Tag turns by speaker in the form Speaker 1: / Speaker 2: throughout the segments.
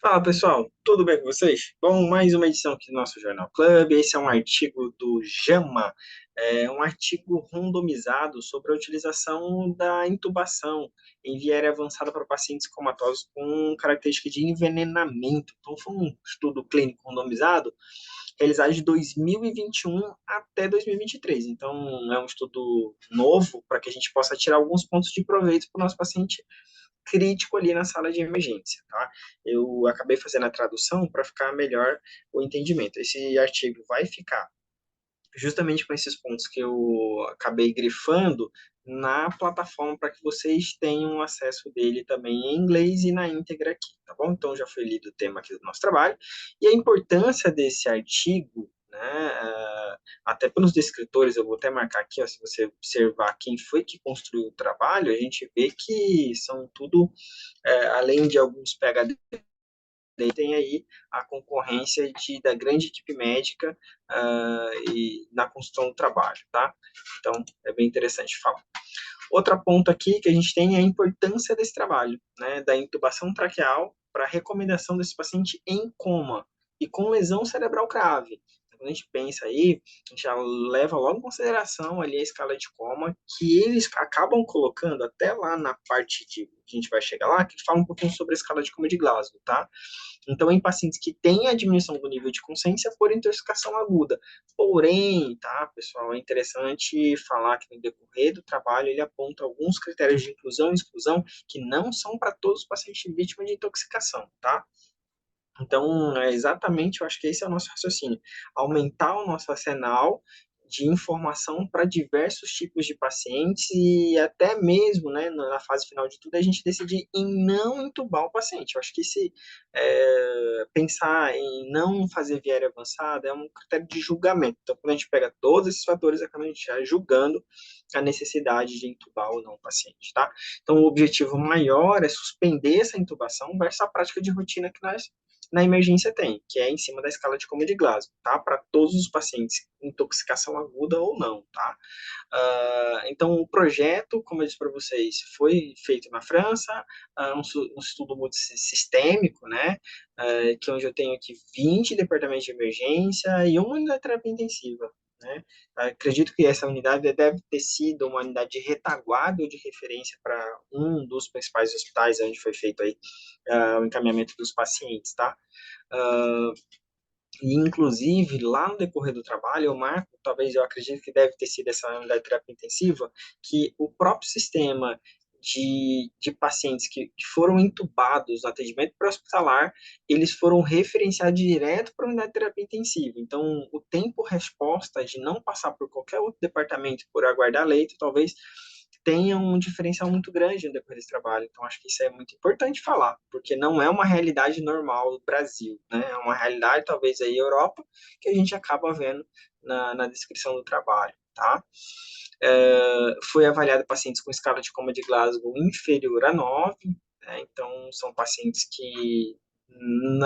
Speaker 1: Fala pessoal, tudo bem com vocês? Bom, mais uma edição aqui do nosso Jornal Club. Esse é um artigo do JAMA, um artigo randomizado sobre a utilização da intubação em via aérea avançada para pacientes comatosos com característica de envenenamento. Então, foi um estudo clínico randomizado realizado de 2021 até 2023. Então, é um estudo novo para que a gente possa tirar alguns pontos de proveito para o nosso paciente crítico ali na sala de emergência, tá? Eu acabei fazendo a tradução para ficar melhor o entendimento. Esse artigo vai ficar justamente com esses pontos que eu acabei grifando na plataforma para que vocês tenham acesso dele também em inglês e na íntegra aqui, tá bom? Então já foi lido o tema aqui do nosso trabalho e a importância desse artigo, né? Até pelos descritores, eu vou até marcar aqui, ó, se você observar quem foi que construiu o trabalho, a gente vê que são tudo, além de alguns PhD, tem aí a concorrência da grande equipe médica e na construção do trabalho, tá? Então, é bem interessante falar. Outra ponto aqui que a gente tem é a importância desse trabalho, né, da intubação traqueal para a recomendação desse paciente em coma e com lesão cerebral grave. Então, quando a gente pensa aí, a gente já leva logo em consideração ali a escala de coma, que eles acabam colocando até lá na parte que a gente vai chegar lá, que fala um pouquinho sobre a escala de coma de Glasgow, tá? Então, em pacientes que têm a diminuição do nível de consciência por intoxicação aguda. Porém, tá, pessoal, é interessante falar que no decorrer do trabalho ele aponta alguns critérios de inclusão e exclusão que não são para todos os pacientes vítimas de intoxicação, tá? Então, é exatamente, eu acho que esse é o nosso raciocínio. Aumentar o nosso arsenal de informação para diversos tipos de pacientes e até mesmo, né, na fase final de tudo, a gente decidir em não entubar o paciente. Eu acho que se pensar em não fazer viária avançada é um critério de julgamento. Então, quando a gente pega todos esses fatores, acaba a gente já julgando a necessidade de intubar ou não o paciente, tá? Então, o objetivo maior é suspender essa intubação versus a prática de rotina que nós na emergência tem, que é em cima da escala de coma de Glasgow, tá? Para todos os pacientes, intoxicação aguda ou não, tá? Então, o projeto, como eu disse para vocês, foi feito na França, um estudo multissistêmico, né? Que é onde eu tenho aqui 20 departamentos de emergência e uma unidade de terapia intensiva. Né? Acredito que essa unidade deve ter sido uma unidade de retaguarda ou de referência para um dos principais hospitais onde foi feito aí o encaminhamento dos pacientes, tá? Uh, e, inclusive, lá no decorrer do trabalho, eu marco, talvez eu acredito que deve ter sido essa unidade de terapia intensiva, que o próprio sistema de pacientes que foram intubados no atendimento pré-hospitalar, eles foram referenciados direto para a unidade de terapia intensiva. Então, o tempo-resposta de não passar por qualquer outro departamento por aguardar leito, talvez tenha um diferencial muito grande no decorrer desse trabalho. Então, acho que isso é muito importante falar, porque não é uma realidade normal do Brasil, né? É uma realidade, talvez, aí, Europa, que a gente acaba vendo na descrição do trabalho, tá? Foi avaliado pacientes com escala de coma de Glasgow inferior a 9, né? Então, são pacientes que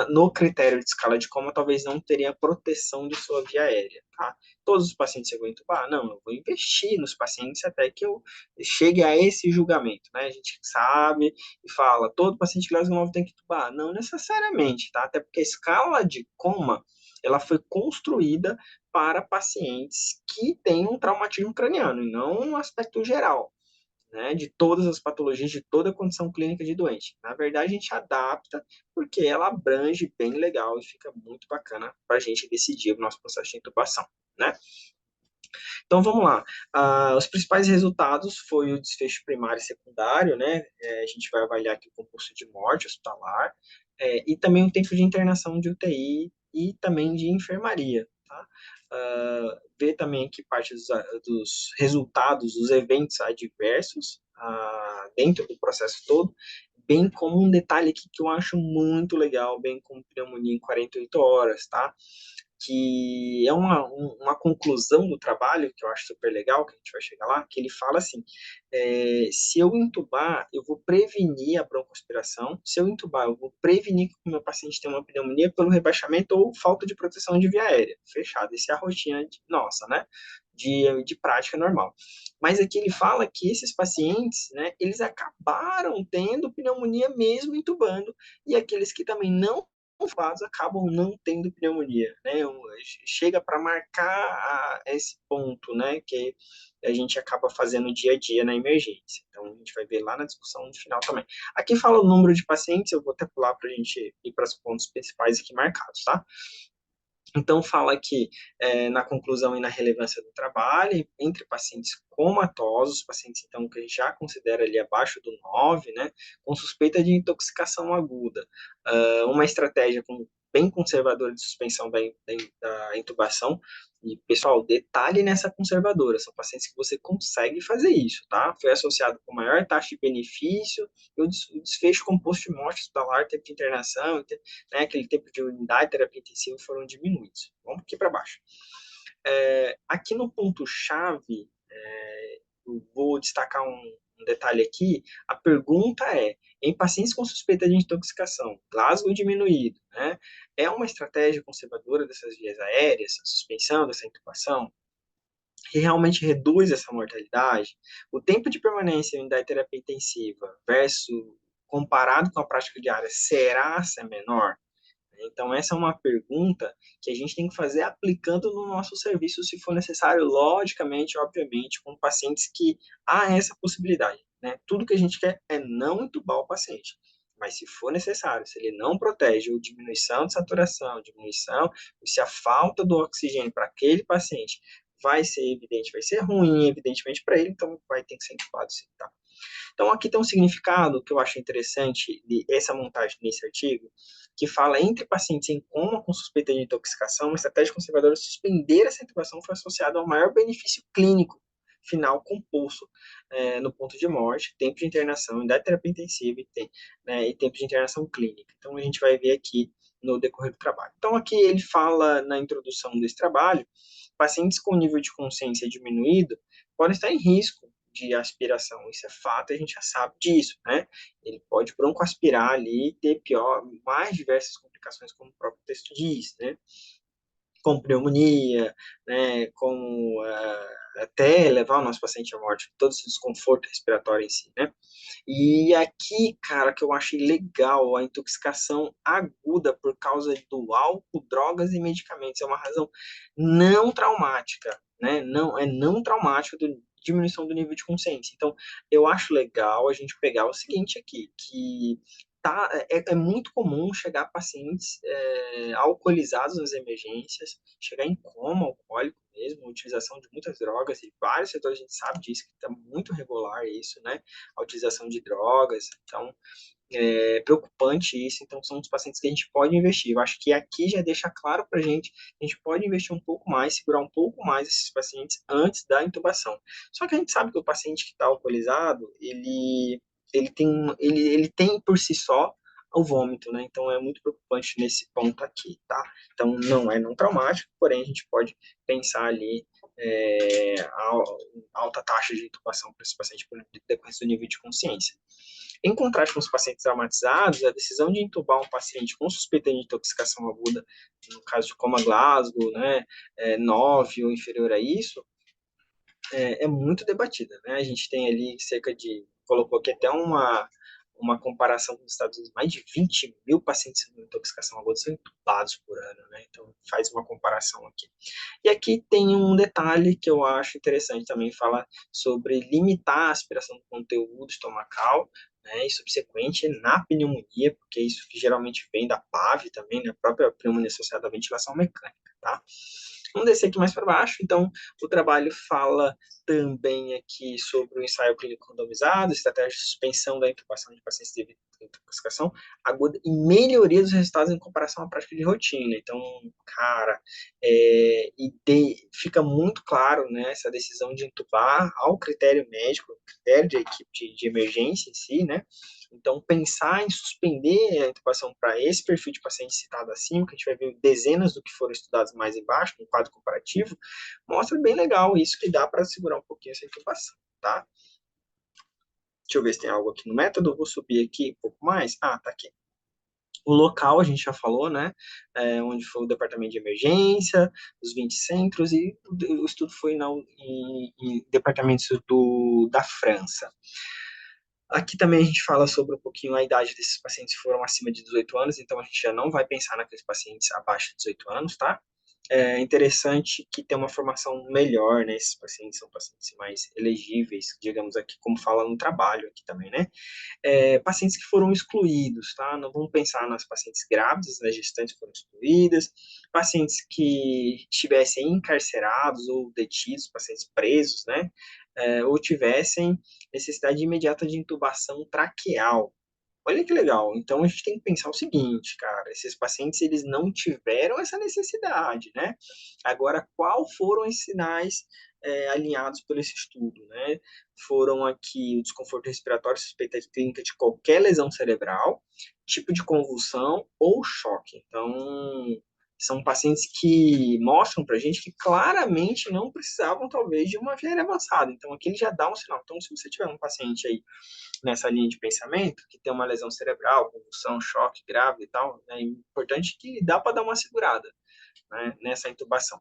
Speaker 1: no critério de escala de coma, talvez não teriam proteção de sua via aérea, tá? Todos os pacientes eu vou entubar? Não, eu vou investir nos pacientes até que eu chegue a esse julgamento, né? A gente sabe e fala, todo paciente Glasgow 9 tem que entubar? Não necessariamente, tá? Até porque a escala de coma, ela foi construída para pacientes que têm um traumatismo craniano, e não um aspecto geral, né, de todas as patologias, de toda a condição clínica de doente. Na verdade, a gente adapta porque ela abrange bem legal e fica muito bacana para a gente decidir o nosso processo de intubação, né? Então, vamos lá. Os principais resultados foi o desfecho primário e secundário, né? A gente vai avaliar aqui o concurso de morte hospitalar e também o tempo de internação de UTI e também de enfermaria, tá? Ver também aqui parte dos resultados dos eventos adversos dentro do processo todo, bem como um detalhe aqui que eu acho muito legal, bem como pneumonia em 48 horas, tá? Que é uma conclusão do trabalho, que eu acho super legal, que a gente vai chegar lá, que ele fala assim, se eu entubar, eu vou prevenir a broncoaspiração, se eu entubar, eu vou prevenir que o meu paciente tenha uma pneumonia pelo rebaixamento ou falta de proteção de via aérea. Fechado, essa é a rotina nossa, né? de prática normal. Mas aqui ele fala que esses pacientes, né, eles acabaram tendo pneumonia mesmo intubando, e aqueles que também não intubados acabam não tendo pneumonia, né? Chega para marcar esse ponto, né, que a gente acaba fazendo dia a dia na emergência. Então, a gente vai ver lá na discussão no final também. Aqui fala o número de pacientes, eu vou até pular para a gente ir para os pontos principais aqui marcados, tá? Então, fala aqui na conclusão e na relevância do trabalho, entre pacientes comatosos, pacientes então que a gente já considera ali abaixo do 9, né, com suspeita de intoxicação aguda. Uma estratégia bem conservadora de suspensão da intubação. E, pessoal, detalhe nessa conservadora, são pacientes que você consegue fazer isso, tá? Foi associado com maior taxa de benefício e o desfecho composto de morte hospitalar, tempo de internação, né, aquele tempo de unidade de terapia intensiva foram diminuídos. Vamos aqui para baixo. Aqui no ponto-chave, eu vou destacar um detalhe aqui. A pergunta é: em pacientes com suspeita de intoxicação, Glasgow diminuído, né? É uma estratégia conservadora dessas vias aéreas, a suspensão dessa intubação, que realmente reduz essa mortalidade? O tempo de permanência em unidade de terapia intensiva versus comparado com a prática diária, será ser menor? Então, essa é uma pergunta que a gente tem que fazer aplicando no nosso serviço, se for necessário, logicamente, obviamente, com pacientes que há essa possibilidade, né? Tudo que a gente quer é não entubar o paciente. Mas, se for necessário, se ele não protege, ou diminuição de saturação, diminuição, se a falta do oxigênio para aquele paciente vai ser evidente, vai ser ruim, evidentemente, para ele, então vai ter que ser entubado, sim, tá? Então, aqui tem um significado que eu acho interessante de essa montagem nesse artigo, que fala entre pacientes em coma com suspeita de intoxicação, uma estratégia conservadora de suspender essa intubação foi associada ao maior benefício clínico final composto no ponto de morte, tempo de internação, unidade de terapia intensiva e tempo de internação clínica. Então, a gente vai ver aqui no decorrer do trabalho. Então, aqui ele fala na introdução desse trabalho, pacientes com nível de consciência diminuído podem estar em risco de aspiração. Isso é fato, a gente já sabe disso, né? Ele pode broncoaspirar ali e ter mais diversas complicações, como o próprio texto diz, né? Como pneumonia, né? Como até levar o nosso paciente à morte, todo esse desconforto respiratório em si, né? E aqui, cara, que eu achei legal, a intoxicação aguda por causa do álcool, drogas e medicamentos. É uma razão não traumática, né? Não traumática do diminuição do nível de consciência. Então, eu acho legal a gente pegar o seguinte aqui, que é muito comum chegar pacientes alcoolizados nas emergências, chegar em coma alcoólico mesmo, utilização de muitas drogas, e vários setores a gente sabe disso, que está muito regular isso, né? A utilização de drogas, então é preocupante isso, então são os pacientes que a gente pode investir. Eu acho que aqui já deixa claro para a gente pode investir um pouco mais, segurar um pouco mais esses pacientes antes da intubação. Só que a gente sabe que o paciente que está alcoolizado, ele tem por si só o vômito, né? Então é muito preocupante nesse ponto aqui, tá? Então não é não traumático, porém a gente pode pensar ali alta taxa de intubação para esse paciente por decorrência do nível de consciência. Em contraste com os pacientes traumatizados, a decisão de intubar um paciente com suspeita de intoxicação aguda, no caso de coma Glasgow, né, 9 ou inferior a isso, é muito debatida, né? A gente tem ali colocou aqui até uma comparação com os Estados Unidos, mais de 20 mil pacientes com intoxicação aguda são intubados por ano, né? Então, faz uma comparação aqui. E aqui tem um detalhe que eu acho interessante também, fala sobre limitar a aspiração do conteúdo estomacal, né, e subsequente na pneumonia, porque isso que geralmente vem da PAV também, né, a própria pneumonia associada à ventilação mecânica, tá? Vamos descer aqui mais para baixo. Então, o trabalho fala também aqui sobre o ensaio clínico randomizado, estratégia de suspensão da intubação de pacientes devido à intoxicação aguda e melhoria dos resultados em comparação à prática de rotina. Então, cara, fica muito claro, né, essa decisão de intubar ao critério médico, critério de equipe de emergência em si, né? Então, pensar em suspender a intubação para esse perfil de paciente citado acima, que a gente vai ver dezenas do que foram estudados mais embaixo, no quadro comparativo, mostra bem legal isso, que dá para segurar um pouquinho essa intubação, tá? Deixa eu ver se tem algo aqui no método, vou subir aqui um pouco mais. Ah, tá aqui. O local, a gente já falou, né? Onde foi o departamento de emergência, os 20 centros, e o estudo foi em departamentos da França. Aqui também a gente fala sobre um pouquinho a idade desses pacientes que foram acima de 18 anos, então a gente já não vai pensar naqueles pacientes abaixo de 18 anos, tá? É interessante que tem uma formação melhor, né? Esses pacientes são pacientes mais elegíveis, digamos aqui, como fala no trabalho aqui também, né? Pacientes que foram excluídos, tá? Não vamos pensar nas pacientes grávidas, nas gestantes que foram excluídas, pacientes que estivessem encarcerados ou detidos, pacientes presos, né? Ou tivessem necessidade imediata de intubação traqueal. Olha que legal. Então a gente tem que pensar o seguinte, cara, esses pacientes eles não tiveram essa necessidade, né? Agora, qual foram os sinais alinhados por esse estudo, né? Foram aqui o desconforto respiratório, suspeita clínica de qualquer lesão cerebral, tipo de convulsão ou choque. Então, são pacientes que mostram para a gente que claramente não precisavam, talvez, de uma viária avançada. Então, aqui ele já dá um sinal. Então, se você tiver um paciente aí nessa linha de pensamento, que tem uma lesão cerebral, convulsão, choque grave e tal, é importante que dá para dar uma segurada, né, nessa intubação.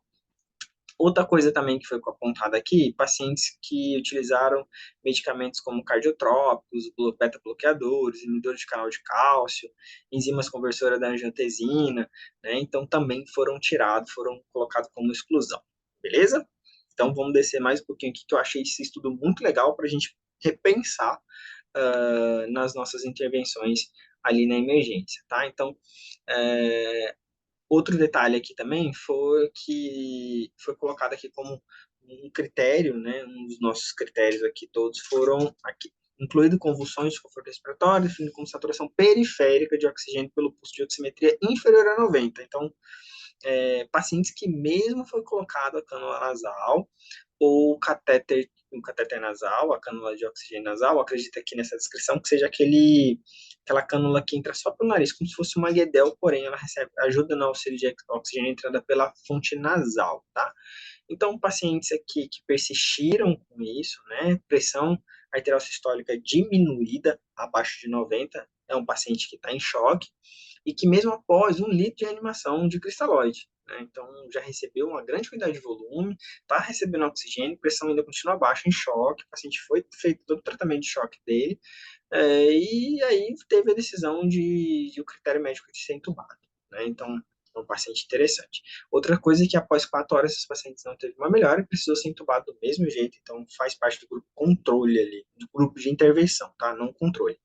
Speaker 1: Outra coisa também que foi apontada aqui, pacientes que utilizaram medicamentos como cardiotrópicos, beta-bloqueadores, inibidores de canal de cálcio, enzimas conversoras da angiotensina, né? Então também foram tirados, foram colocados como exclusão, beleza? Então vamos descer mais um pouquinho aqui, que eu achei esse estudo muito legal para a gente repensar nas nossas intervenções ali na emergência, tá? Então, outro detalhe aqui também foi que foi colocado aqui como um critério, né? Um dos nossos critérios aqui todos foram aqui, incluído convulsões de desconforto respiratório, definido como saturação periférica de oxigênio pelo pulso de oximetria inferior a 90. Então, pacientes que mesmo foi colocado a cânula nasal ou um catéter nasal, a cânula de oxigênio nasal, acredita aqui nessa descrição que seja aquela cânula que entra só pelo nariz, como se fosse uma guedel, porém ela recebe ajuda no auxílio de oxigênio entrada pela fonte nasal, tá? Então, pacientes aqui que persistiram com isso, né, pressão arterial sistólica diminuída abaixo de 90, é um paciente que está em choque, e que mesmo após 1 litro de reanimação de cristalóide, né, então já recebeu uma grande quantidade de volume, está recebendo oxigênio, pressão ainda continua baixa, em choque, o paciente foi feito todo o tratamento de choque dele, e aí teve a decisão de o critério médico de ser entubado, né, então é um paciente interessante. Outra coisa é que após 4 horas esses pacientes não teve uma melhora e precisou ser entubado do mesmo jeito, então faz parte do grupo controle ali, do grupo de intervenção, tá? Não controle.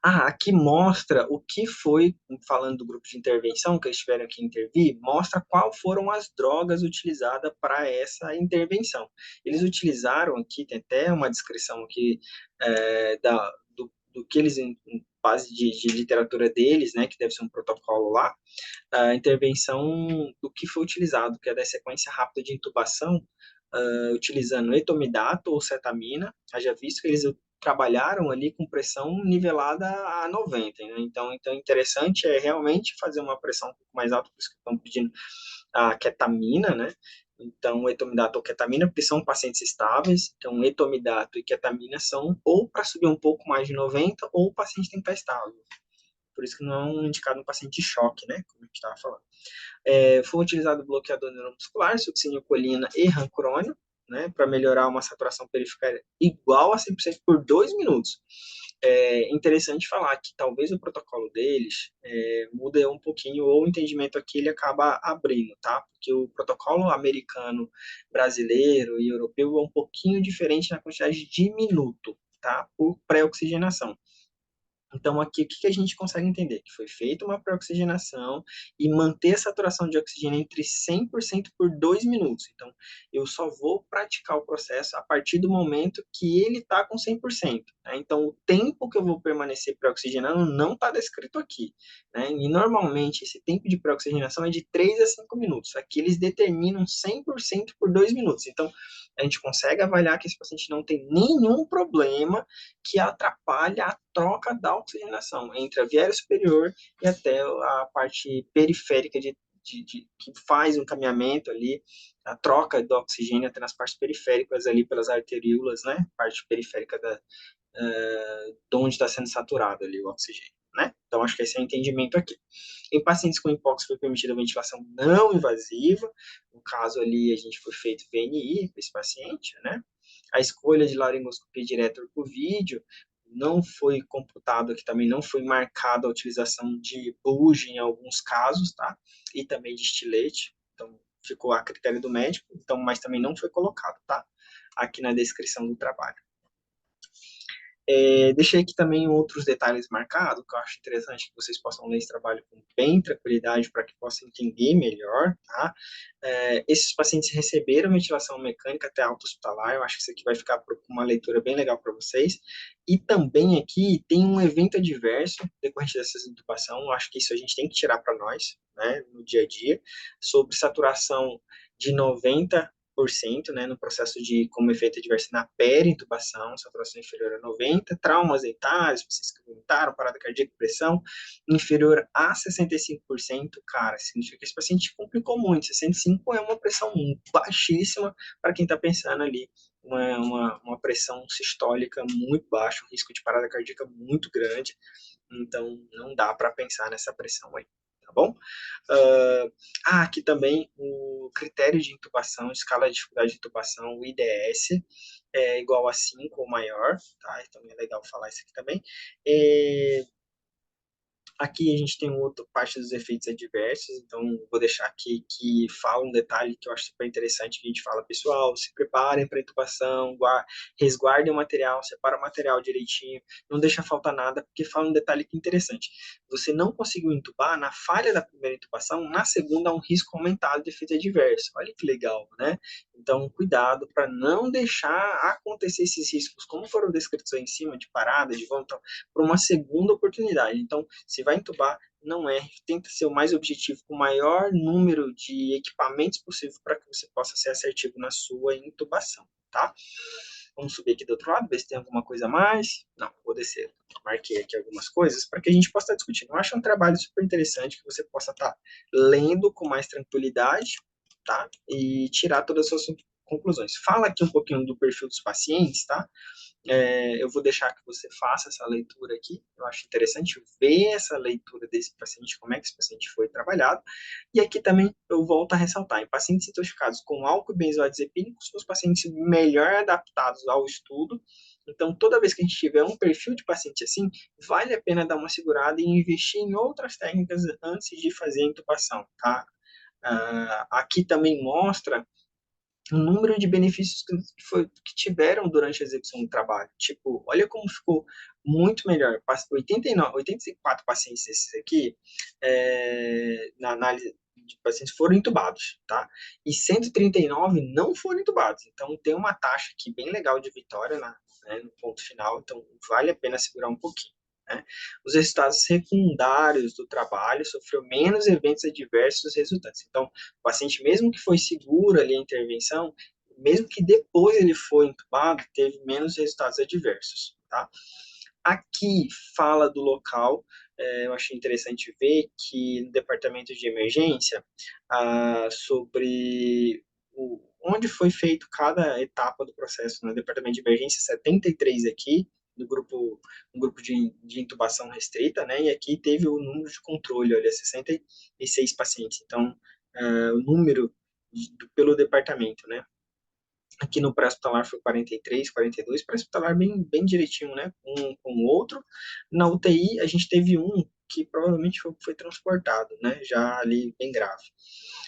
Speaker 1: Aqui mostra o que foi, falando do grupo de intervenção, que eles tiveram que intervir, mostra qual foram as drogas utilizadas para essa intervenção. Eles utilizaram aqui, tem até uma descrição aqui do que eles, em base de literatura deles, né, que deve ser um protocolo lá, a intervenção do que foi utilizado, que é da sequência rápida de intubação, utilizando etomidato ou cetamina. Haja visto que eles trabalharam ali com pressão nivelada a 90, né? Então interessante é realmente fazer uma pressão um pouco mais alta, por isso que estão pedindo a ketamina, né? Então, etomidato ou ketamina, porque são pacientes estáveis, então etomidato e ketamina são ou para subir um pouco mais de 90, ou o paciente tem que estar estável. Por isso que não é indicado no paciente de choque, né? Como a gente estava falando. Foi utilizado bloqueador neuromuscular, succinilcolina e rancurônio, né, para melhorar uma saturação periférica igual a 100% por 2 minutos. É interessante falar que talvez o protocolo deles mude um pouquinho, ou o entendimento aqui ele acaba abrindo, tá? Porque o protocolo americano, brasileiro e europeu é um pouquinho diferente na quantidade de minuto, tá? Por pré-oxigenação. Então, aqui, o que a gente consegue entender? Que foi feita uma pré-oxigenação e manter a saturação de oxigênio entre 100% por 2 minutos. Então, eu só vou praticar o processo a partir do momento que ele está com 100%. Né? Então, o tempo que eu vou permanecer pré-oxigenando não está descrito aqui. Né? E, normalmente, esse tempo de pré-oxigenação é de 3 a 5 minutos. Aqui, eles determinam 100% por 2 minutos. Então, a gente consegue avaliar que esse paciente não tem nenhum problema que atrapalhe a troca da oxigenação entre a viária superior e até a parte periférica que faz o encaminhamento ali, a troca do oxigênio até nas partes periféricas ali pelas arteríolas, né? Parte periférica de onde está sendo saturado ali o oxigênio, né? Então, Então, acho que esse é o entendimento aqui. Em pacientes com hipóxia foi permitida a ventilação não invasiva, no caso ali a gente foi feito VNI para esse paciente, né? A escolha de laringoscopia direta por vídeo não foi computado aqui também, não foi marcada a utilização de buge em alguns casos, tá? E também de estilete, então ficou a critério do médico, então, mas também não foi colocado, tá? Aqui na descrição do trabalho. Deixei aqui também outros detalhes marcados, que eu acho interessante que vocês possam ler esse trabalho com bem tranquilidade para que possam entender melhor, tá? Esses pacientes receberam ventilação mecânica até alta hospitalar, eu acho que isso aqui vai ficar com uma leitura bem legal para vocês. E também aqui tem um evento adverso decorrente dessa intubação, eu acho que isso a gente tem que tirar para nós, né, no dia a dia, sobre saturação de 90%, né, no processo de como efeito adverso na perintubação, saturação inferior a 90, traumas dentários, pacientes que vomitaram, parada cardíaca, pressão inferior a 65%, cara, significa que esse paciente complicou muito. 65 é uma pressão baixíssima para quem está pensando ali uma pressão sistólica muito baixa, um risco de parada cardíaca muito grande, então não dá para pensar nessa pressão aí, tá bom? Aqui também o critério de intubação, escala de dificuldade de intubação, o IDS, é igual a 5 ou maior, tá? Então é legal falar isso aqui também. Aqui a gente tem outra parte dos efeitos adversos, então vou deixar aqui que fala um detalhe que eu acho super interessante, que a gente fala, pessoal, se preparem para a intubação, resguardem o material, separa o material direitinho, não deixa faltar nada, porque fala um detalhe que é interessante. Você não conseguiu intubar, na falha da primeira intubação, na segunda há um risco aumentado de efeito adverso. Olha que legal, né? Então, cuidado para não deixar acontecer esses riscos, como foram descritos aí em cima, de parada, de vômito, para uma segunda oportunidade. Então, se vai entubar, não erre, tenta ser o mais objetivo, com o maior número de equipamentos possível para que você possa ser assertivo na sua intubação, tá? Vamos subir aqui do outro lado, ver se tem alguma coisa a mais. Não, vou descer. Marquei aqui algumas coisas para que a gente possa estar discutindo. Eu acho um trabalho super interessante que você possa estar lendo com mais tranquilidade, tá? E tirar todas as suas conclusões. Fala aqui um pouquinho do perfil dos pacientes, tá? Eu vou deixar que você faça essa leitura aqui. Eu acho interessante ver essa leitura desse paciente, como é que esse paciente foi trabalhado. E aqui também eu volto a ressaltar, em pacientes intoxicados com álcool e benzodiazepínicos, são os pacientes melhor adaptados ao estudo. Então, toda vez que a gente tiver um perfil de paciente assim, vale a pena dar uma segurada e investir em outras técnicas antes de fazer a intubação, tá? Aqui também mostra o número de benefícios que tiveram durante a execução do trabalho. Tipo, olha como ficou muito melhor. 89, 84 pacientes desses aqui, na análise de pacientes foram intubados, tá? E 139 não foram intubados. Então, tem uma taxa aqui bem legal de vitória né, no ponto final. Então, vale a pena segurar um pouquinho. Né? Os resultados secundários do trabalho sofreu menos eventos adversos resultantes. Então, o paciente, mesmo que foi seguro ali a intervenção, mesmo que depois ele foi entubado, teve menos resultados adversos, tá? Aqui fala do local, eu achei interessante ver que no departamento de emergência, sobre onde foi feito cada etapa do processo no departamento de emergência, 73 aqui, no grupo de intubação restrita, né? E aqui teve o número de controle, olha, 66 pacientes. Então, o número pelo departamento, né? Aqui no pré-hospitalar foi 43, 42, pré-hospitalar bem direitinho, né? Um com o outro. Na UTI, a gente teve um que provavelmente foi transportado, né? Já ali bem grave.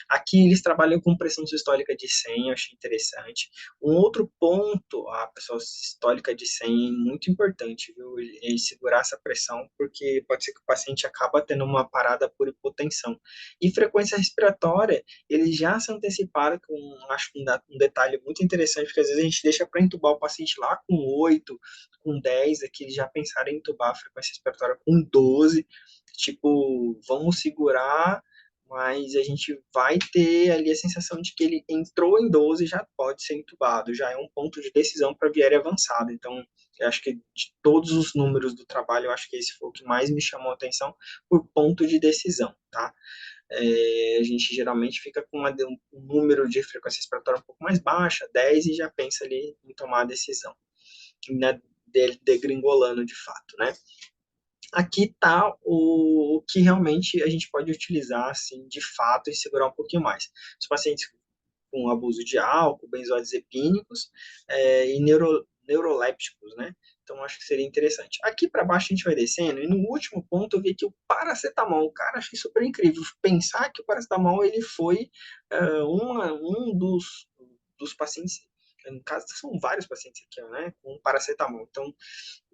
Speaker 1: Aqui eles trabalham com pressão sistólica de 100, eu achei interessante. Um outro ponto, a pressão sistólica de 100 é muito importante, viu? E segurar essa pressão, porque pode ser que o paciente acaba tendo uma parada por hipotensão. E frequência respiratória, eles já se anteciparam com, acho que um detalhe muito interessante, porque às vezes a gente deixa para entubar o paciente lá com 8, com 10, aqui eles já pensaram em entubar a frequência respiratória com 12, tipo, vamos segurar, mas a gente vai ter ali a sensação de que ele entrou em 12 e já pode ser entubado, já é um ponto de decisão para vier avançado. Então, eu acho que de todos os números do trabalho, eu acho que esse foi o que mais me chamou a atenção por ponto de decisão, tá? A gente geralmente fica com um número de frequência respiratória um pouco mais baixa, 10, e já pensa ali em tomar a decisão, né, dele degringolando de fato, né? aqui está o que realmente a gente pode utilizar, assim, de fato, e segurar um pouquinho mais. Os pacientes com abuso de álcool, benzodiazepínicos e neurolépticos, né? Então, acho que seria interessante. Aqui para baixo a gente vai descendo, e no último ponto eu vi que o paracetamol, cara, achei super incrível. Pensar que o paracetamol ele foi um dos pacientes, no caso são vários pacientes aqui, né, com paracetamol. Então,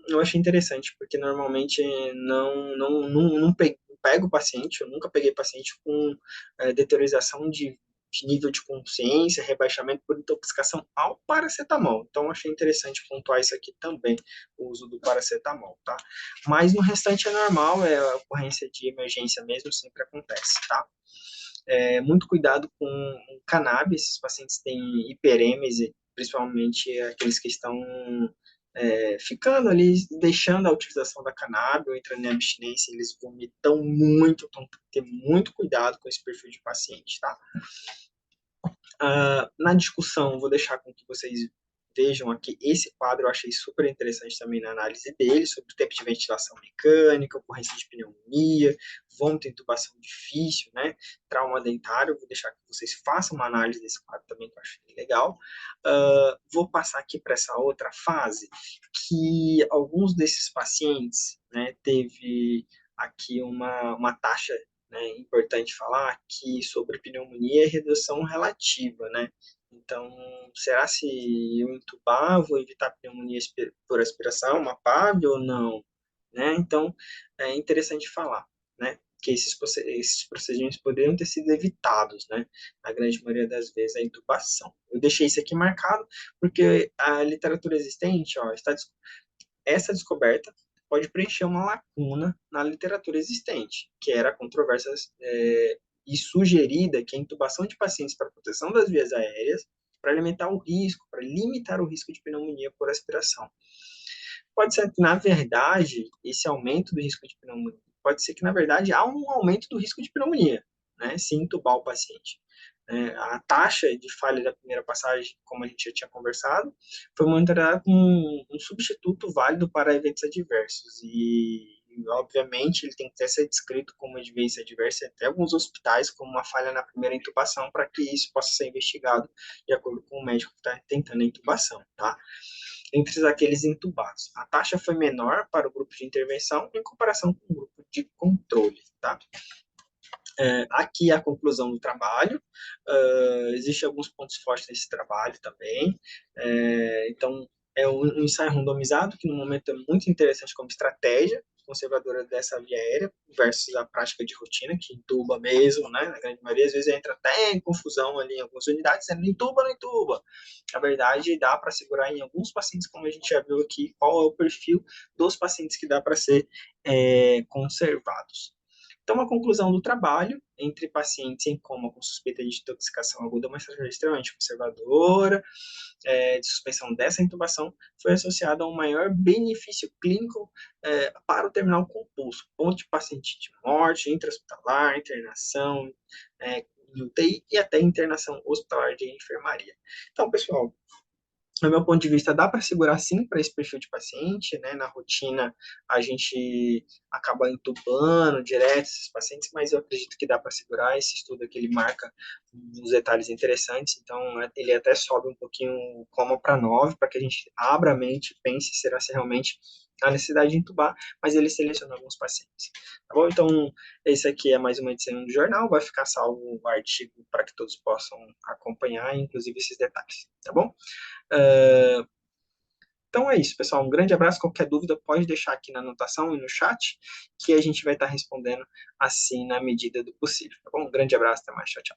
Speaker 1: eu achei interessante, porque normalmente não pego paciente, eu nunca peguei paciente com deteriorização de nível de consciência, rebaixamento por intoxicação ao paracetamol. Então, achei interessante pontuar isso aqui também, o uso do paracetamol, tá? Mas no restante é normal, é a ocorrência de emergência mesmo, sempre acontece, tá? Muito cuidado com cannabis, esses pacientes têm hiperêmese, principalmente aqueles que estão ficando ali, deixando a utilização da cannabis ou entrando em abstinência, eles vomitam muito, então tem que ter muito cuidado com esse perfil de paciente, tá? Na discussão, vou deixar com que vocês vejam aqui esse quadro, eu achei super interessante também na análise dele, sobre o tempo de ventilação mecânica, ocorrência de pneumonia, vômito, intubação difícil, né, trauma dentário, vou deixar que vocês façam uma análise desse quadro também, que eu achei legal. Vou passar aqui para essa outra fase, que alguns desses pacientes, né, teve aqui uma taxa, né, importante falar que sobre pneumonia é redução relativa, né? Então, será se eu entubar, vou evitar pneumonia por aspiração, uma PAV ou não? Né? Então, é interessante falar, né? Que esses procedimentos poderiam ter sido evitados, né? Na grande maioria das vezes, a intubação. Eu deixei isso aqui marcado porque a literatura existente, ó, essa descoberta pode preencher uma lacuna na literatura existente, que era controversa e sugerida que a intubação de pacientes para proteção das vias aéreas para alimentar o risco, para limitar o risco de pneumonia por aspiração. Pode ser que, na verdade, esse aumento do risco de pneumonia, pode ser que, na verdade, há um aumento do risco de pneumonia, né, se intubar o paciente. A taxa de falha da primeira passagem, como a gente já tinha conversado, foi monitorada com um substituto válido para eventos adversos. Obviamente, ele tem que ser descrito como evidência adversa em até alguns hospitais, como uma falha na primeira intubação, para que isso possa ser investigado de acordo com o médico que está tentando a intubação, tá? Entre aqueles entubados. A taxa foi menor para o grupo de intervenção em comparação com o grupo de controle, tá? Aqui a conclusão do trabalho. Existem alguns pontos fortes nesse trabalho também. Então, é um ensaio randomizado, que no momento é muito interessante como estratégia conservadora dessa via aérea, versus a prática de rotina, que entuba mesmo, né? Na grande maioria, às vezes entra até em confusão ali em algumas unidades, dizendo entuba ou não entuba. Na verdade, dá para segurar em alguns pacientes, como a gente já viu aqui, qual é o perfil dos pacientes que dá para ser conservados. Então, a conclusão do trabalho entre pacientes em coma com suspeita de intoxicação aguda, uma estratégia extremamente conservadora, de suspensão dessa intubação, foi associada a um maior benefício clínico para o terminal compulso, ponto de paciente de morte, intra-hospitalar, internação, em UTI e até internação hospitalar de enfermaria. Então, pessoal, do meu ponto de vista, dá para segurar sim para esse perfil de paciente, né? Na rotina, a gente acaba entubando direto esses pacientes, mas eu acredito que dá para segurar. Esse estudo aqui, ele marca uns detalhes interessantes, então ele até sobe um pouquinho o coma para 9, para que a gente abra a mente e pense será se realmente a necessidade de entubar, mas ele seleciona alguns pacientes. Tá bom? Então, esse aqui é mais uma edição do jornal, vai ficar salvo o artigo para que todos possam acompanhar, inclusive esses detalhes, tá bom? Uh, então é isso, pessoal. Um grande abraço. Qualquer dúvida, pode deixar aqui na anotação e no chat, que a gente vai estar respondendo assim na medida do possível. Tá bom? Um grande abraço, até mais. Tchau, tchau.